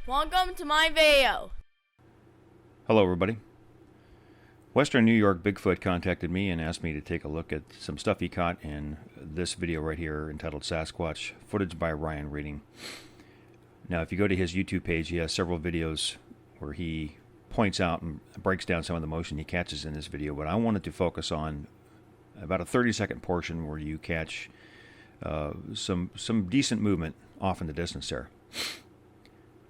Welcome to my video. Hello everybody. Western NY Bigfoot contacted me and asked me to take a look at some stuff he caught in this video right here entitled Sasquatch, footage by Ryan Reading. Now if you go to his YouTube page, he has several videos where he points out and breaks down some of the motion he catches in this video, but I wanted to focus on about a 30-second portion where you catch some decent movement off in the distance there.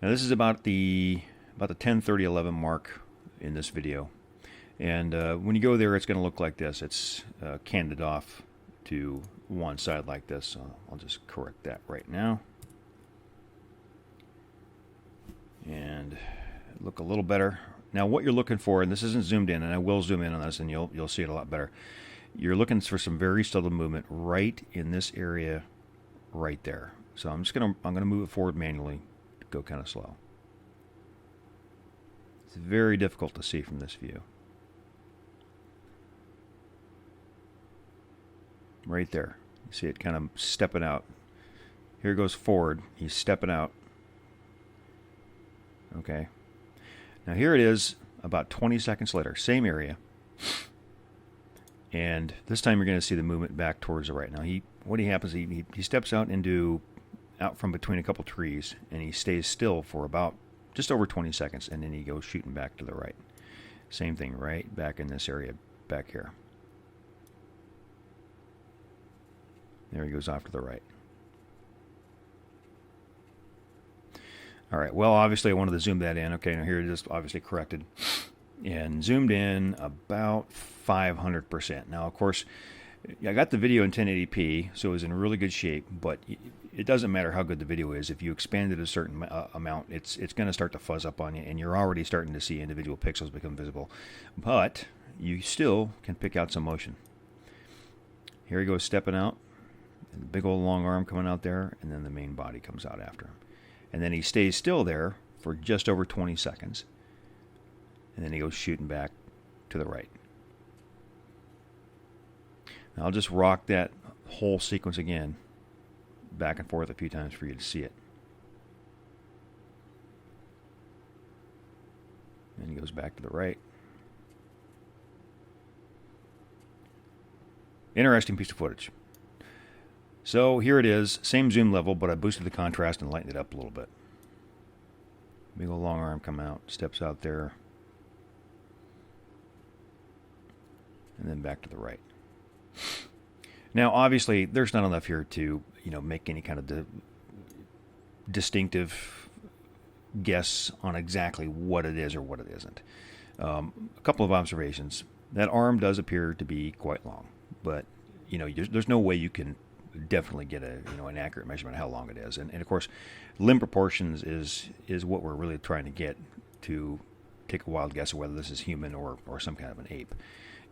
Now this is about the 10:30:11 mark in this video, and when you go there, it's going to look like this. It's canted off to one side like this. So I'll just correct that right now, and look a little better. Now, what you're looking for, and this isn't zoomed in, and I will zoom in on this, and you'll see it a lot better. You're looking for some very subtle movement right in this area, right there. So I'm gonna move it forward manually. Go kind of slow. It's very difficult to see from this view. Right there. You see it kind of stepping out. Here it goes forward. He's stepping out. Okay. Now here it is about 20 seconds later. Same area. And this time you're going to see the movement back towards the right. Now what happens, he steps out from between a couple trees, and he stays still for about just over 20 seconds, and then he goes shooting back to the right. Same thing right back in this area back here. There he goes off to the right. All right, well, obviously I wanted to zoom that in. Okay, now here it is obviously corrected and zoomed in about 500%. Now, of course, I got the video in 1080p, so it was in really good shape, but it doesn't matter how good the video is. If you expand it a certain amount, it's going to start to fuzz up on you, and you're already starting to see individual pixels become visible. But you still can pick out some motion. Here he goes stepping out, the big old long arm coming out there, and then the main body comes out after him. And then he stays still there for just over 20 seconds, and then he goes shooting back to the right. Now I'll just rock that whole sequence again, back and forth a few times for you to see it. Then he goes back to the right. Interesting piece of footage. So here it is, same zoom level, but I boosted the contrast and lightened it up a little bit. Big old long arm come out, steps out there, and then back to the right. Now, obviously, there's not enough here to, make any kind of distinctive guess on exactly what it is or what it isn't. A couple of observations. That arm does appear to be quite long, but there's no way you can definitely get an accurate measurement of how long it is. And of course, limb proportions is what we're really trying to get to take a wild guess of whether this is human or some kind of an ape.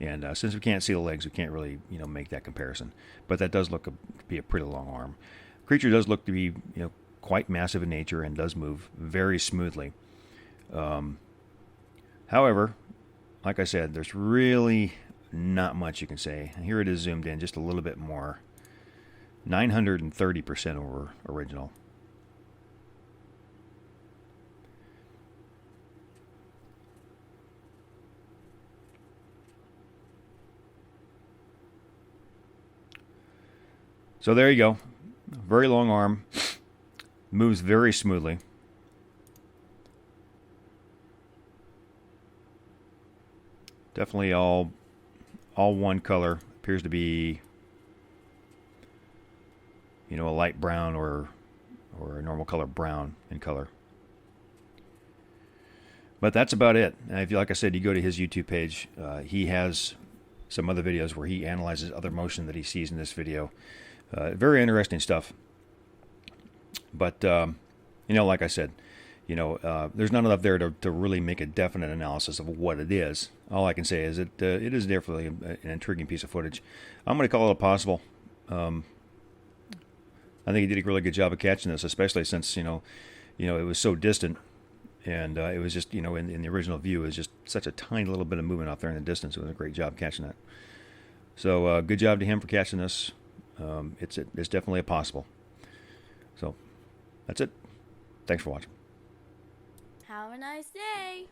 And since we can't see the legs, we can't really, make that comparison. But that does look to be a pretty long arm. Creature does look to be, quite massive in nature and does move very smoothly. However, like I said, there's really not much you can say. And here it is zoomed in just a little bit more. 930% over original. So there you go. Very long arm. Moves very smoothly. Definitely all one color. Appears to be a light brown or a normal color brown in color. But that's about it. And if you, like I said, you go to his YouTube page, he has some other videos where he analyzes other motion that he sees in this video. Very interesting stuff. But, like I said, there's not enough there to really make a definite analysis of what it is. All I can say is it is definitely an intriguing piece of footage. I'm going to call it a possible. I think he did a really good job of catching this, especially since, it was so distant. And it was just, in the original view, it was just such a tiny little bit of movement out there in the distance. It was a great job catching that. So good job to him for catching this. It's definitely a possible. So that's it. Thanks for watching. Have a nice day.